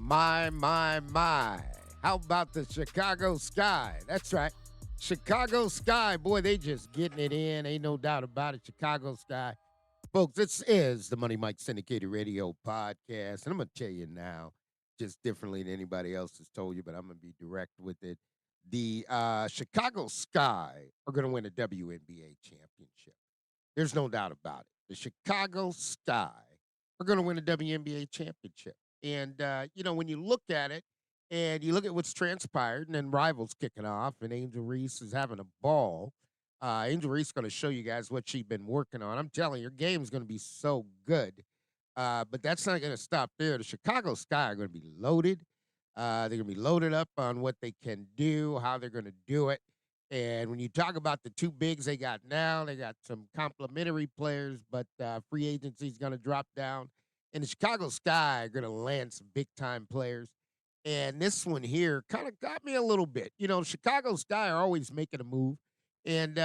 My. How about the Chicago Sky? That's right. Chicago Sky. Boy, they just getting it in. Ain't no doubt about it. Chicago Sky. Folks, this is the Money Mike Syndicated Radio Podcast. And I'm going to tell you now, just differently than anybody else has told you, but I'm going to be direct with it. The Chicago Sky are going to win a WNBA championship. There's no doubt about it. The Chicago Sky are going to win a WNBA championship. And, when you look at it and you look at what's transpired, and then Rivals kicking off, and Angel Reese is having a ball. Angel Reese is going to show you guys what she's been working on. I'm telling you, your game's going to be so good. But that's not going to stop there. The Chicago Sky are going to be loaded. They're going to be loaded up on what they can do, how they're going to do it. And when you talk about the two bigs they got now, they got some complimentary players, but free agency is going to drop down. And the Chicago Sky are going to land some big-time players. And this one here kind of got me a little bit. Chicago Sky are always making a move. And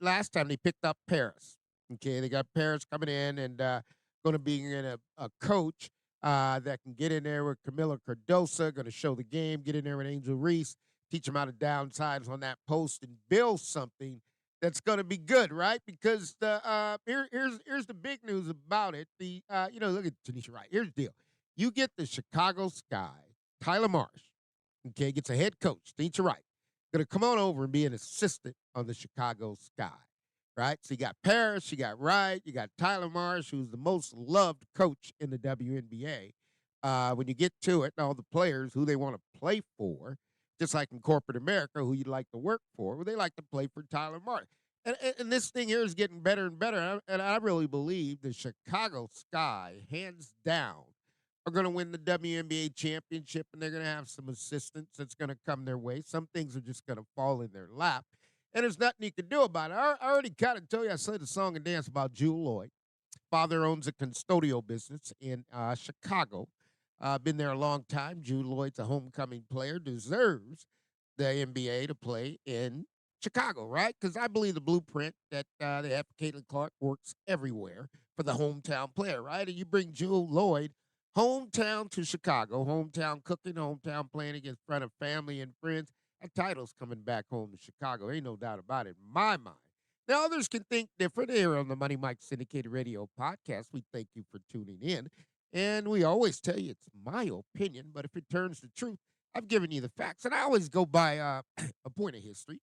last time they picked up Paris. Okay, they got Paris coming in and going to be in a coach that can get in there with Kamilla Cardoso, going to show the game, get in there with Angel Reese, teach them how to downsides on that post and build something that's going to be good, right? Because here's the big news about it. Look at Tanisha Wright. Here's the deal. You get the Chicago Sky, Tyler Marsh, okay, gets a head coach, Tanisha Wright, going to come on over and be an assistant on the Chicago Sky, right? So you got Paris, you got Wright, you got Tyler Marsh, who's the most loved coach in the WNBA. When you get to it, and all the players who they want to play for, just like in corporate America, who you'd like to work for, well, they like to play for Tyler Marsh. And this thing here is getting better and better. And I really believe the Chicago Sky, hands down, are going to win the WNBA championship, and they're going to have some assistance that's going to come their way. Some things are just going to fall in their lap, and there's nothing you can do about it. I already kind of told you, I said a song and dance about Juju Lloyd. Father owns a custodial business in Chicago. Been there a long time. Juju Lloyd's a homecoming player, deserves the NBA to play in Chicago, right? Because I believe the blueprint that they have for Caitlin Clark works everywhere for the hometown player, right? And you bring Juju Lloyd hometown to Chicago, hometown cooking, hometown playing against front of family and friends. That title's coming back home to Chicago. Ain't no doubt about it in my mind. Now, others can think different here on the Money Mike Syndicated Radio Podcast. We thank you for tuning in. And we always tell you it's my opinion, but if it turns to truth, I've given you the facts. And I always go by a point of history.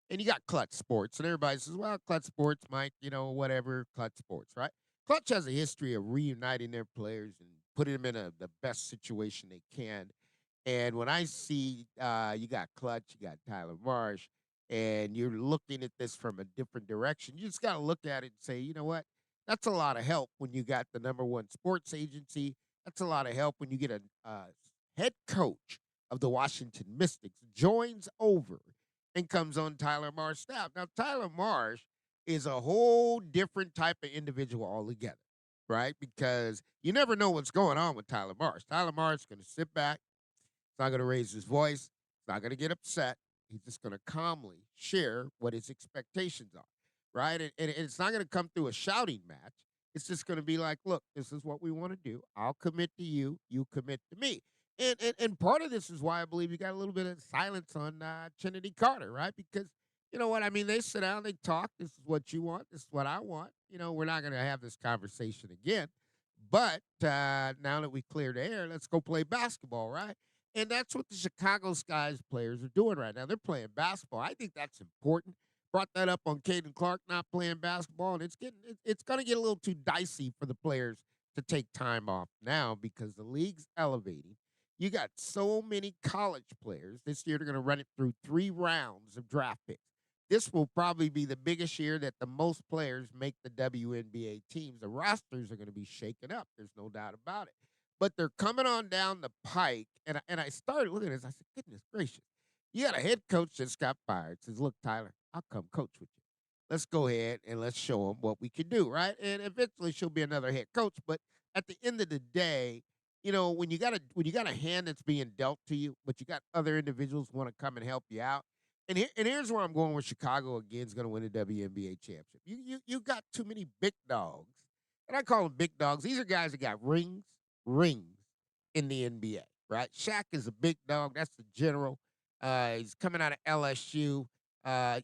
And you got Clutch Sports. And everybody says, well, Clutch Sports, Mike, whatever, Clutch Sports, right? Clutch has a history of reuniting their players and putting them in the best situation they can. And when I see you got Clutch, you got Tyler Marsh, and you're looking at this from a different direction, you just got to look at it and say, you know what? That's a lot of help when you got the number one sports agency. That's a lot of help when you get a head coach of the Washington Mystics joins over and comes on Tyler Marsh's staff. Now, Tyler Marsh is a whole different type of individual altogether, right? Because you never know what's going on with Tyler Marsh. Tyler Marsh is going to sit back. He's not going to raise his voice. He's not going to get upset. He's just going to calmly share what his expectations are, right? And it's not going to come through a shouting match. It's just going to be like, look, this is what we want to do. I'll commit to you. You commit to me. And part of this is why I believe you got a little bit of silence on Trinity Carter, right? Because, you know what? I mean, they sit down, they talk. This is what you want. This is what I want. We're not going to have this conversation again. But now that we cleared the air, let's go play basketball, right? And that's what the Chicago Skies players are doing right now. They're playing basketball. I think that's important. Brought that up on Caitlin Clark not playing basketball, and it's going to get a little too dicey for the players to take time off now because the league's elevating. You got so many college players. This year they're going to run it through 3 rounds of draft picks. This will probably be the biggest year that the most players make the WNBA teams. The rosters are going to be shaken up. There's no doubt about it. But they're coming on down the pike, and I started looking at this. I said, goodness gracious. You got a head coach that got fired. Says, look, Tyler, I'll come coach with you. Let's go ahead and let's show them what we can do, right? And eventually she'll be another head coach. But at the end of the day, when you got a hand that's being dealt to you, but you got other individuals who want to come and help you out. And here's where I'm going with Chicago again is going to win the WNBA championship. You got too many big dogs. And I call them big dogs. These are guys that got rings in the NBA, right? Shaq is a big dog. That's the general. He's coming out of LSU.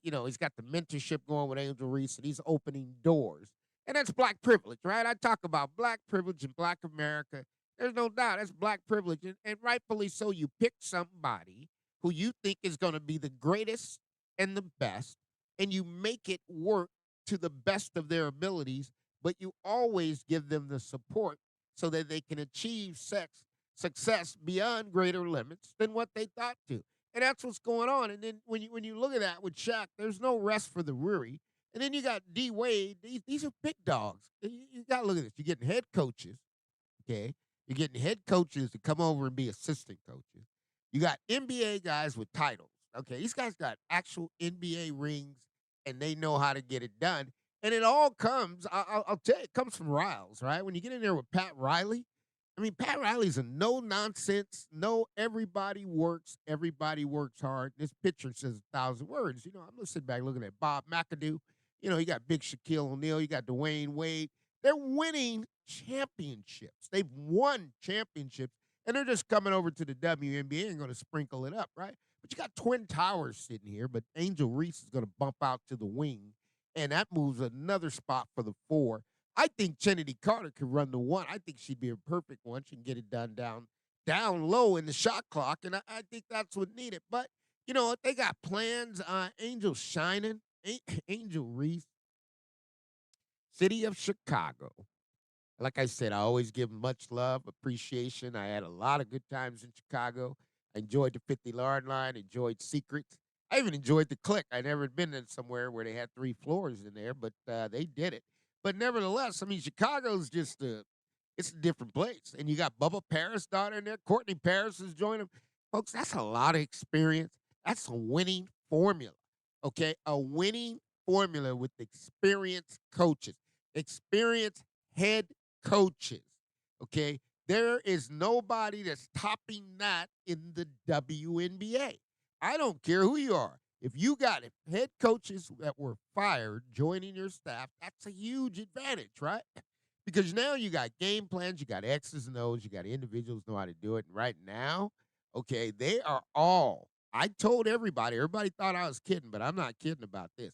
He's got the mentorship going with Angel Reese, and he's opening doors. And that's black privilege, right? I talk about black privilege in black America. There's no doubt that's black privilege. And rightfully so, you pick somebody who you think is going to be the greatest and the best, and you make it work to the best of their abilities, but you always give them the support so that they can achieve success beyond greater limits than what they thought to. And that's what's going on. And then when you look at that with Shaq, there's no rest for the weary. And then you got D Wade. These are big dogs. You got to look at this. You're getting head coaches, okay? You're getting head coaches to come over and be assistant coaches. You got NBA guys with titles, okay? These guys got actual NBA rings, and they know how to get it done. And it all comes, I'll tell you, it comes from Riles, right? When you get in there with Pat Riley, I mean, Pat Riley's a no-nonsense, everybody works hard. This picture says 1,000 words. I'm sitting back looking at Bob McAdoo. You got big Shaquille O'Neal. You got Dwayne Wade. They're winning championships. They've won championships, and they're just coming over to the WNBA and going to sprinkle it up, right? But you got Twin Towers sitting here, but Angel Reese is going to bump out to the wing, and that moves another spot for the 4. I think Kennedy Carter could run the 1. I think she'd be a perfect one. She can get it done down low in the shot clock, and I think that's what needed. But, they got plans. Angel's shining. Angel Reese, city of Chicago. Like I said, I always give much love, appreciation. I had a lot of good times in Chicago. I enjoyed the 50-yard line, enjoyed Secrets. I even enjoyed the Click. I never been in somewhere where they had 3 floors in there, but they did it. But nevertheless, I mean, Chicago's just it's a different place. And you got Bubba Paris down in there. Courtney Paris is joining them. Folks, that's a lot of experience. That's a winning formula, okay? A winning formula with experienced coaches, experienced head coaches, okay? There is nobody that's topping that in the WNBA. I don't care who you are. If you got head coaches that were fired joining your staff, that's a huge advantage, right? Because now you got game plans, you got X's and O's, you got individuals know how to do it. And right now, okay, they are all, I told everybody thought I was kidding, but I'm not kidding about this.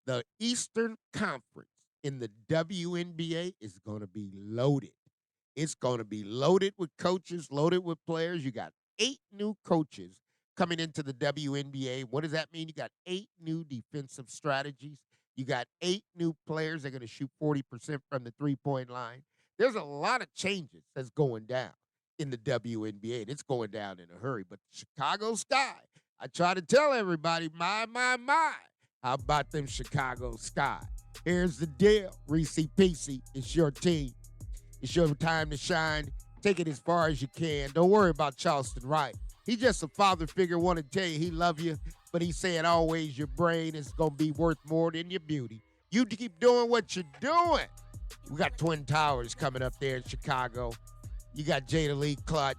The Eastern Conference in the WNBA is going to be loaded. It's going to be loaded with coaches, loaded with players. You got 8 new coaches coming into the WNBA. What does that mean? You got 8 new defensive strategies. You got 8 new players that are going to shoot 40% from the three-point line. There's a lot of changes that's going down in the WNBA, and it's going down in a hurry. But Chicago Sky, I try to tell everybody, my. How about them Chicago Sky? Here's the deal. Reese Peasy, it's your team. It's your time to shine. Take it as far as you can. Don't worry about Charleston Wright. He just a father figure, want to tell you he love you, but he said always your brain is going to be worth more than your beauty. You keep doing what you're doing. We got Twin Towers coming up there in Chicago. You got Jada Lee Clutch.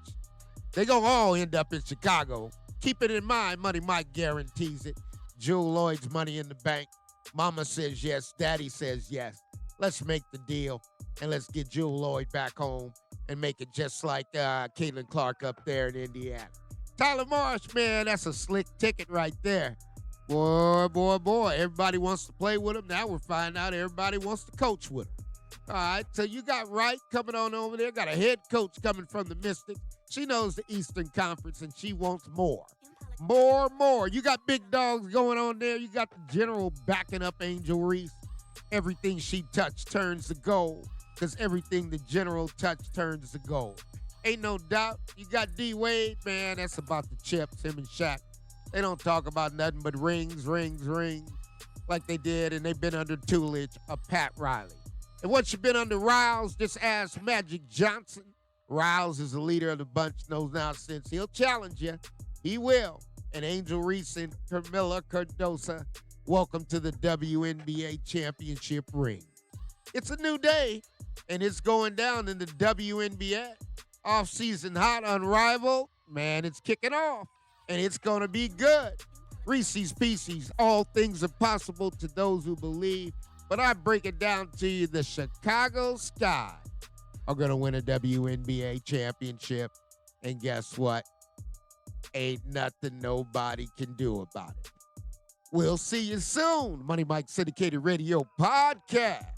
They going to all end up in Chicago. Keep it in mind, Money Mike guarantees it. Jewel Lloyd's Money in the Bank. Mama says yes. Daddy says yes. Let's make the deal, and let's get Jewel Lloyd back home and make it just like Caitlin Clark up there in Indiana. Tyler Marsh, man, that's a slick ticket right there. Boy. Everybody wants to play with him. Now we're finding out everybody wants to coach with him. All right, so you got Wright coming on over there. Got a head coach coming from the Mystics. She knows the Eastern Conference, and she wants more. More. You got big dogs going on there. You got the general backing up Angel Reese. Everything she touched turns to gold, because everything the general touched turns to gold. Ain't no doubt. You got D Wade, man, that's about the chips, him and Shaq. They don't talk about nothing but rings, like they did, and they've been under tutelage of Pat Riley. And once you've been under Riles, just ask Magic Johnson. Riles is the leader of the bunch, knows now since he'll challenge you. He will. And Angel Reese and Kamilla Cardoso, welcome to the WNBA championship ring. It's a new day, and it's going down in the WNBA. Off-season hot, unrivaled. Man, it's kicking off, and it's going to be good. Reese's Pieces, all things are possible to those who believe. But I break it down to you, the Chicago Sky are going to win a WNBA championship. And guess what? Ain't nothing nobody can do about it. We'll see you soon. Money Mike Syndicated Radio Podcast.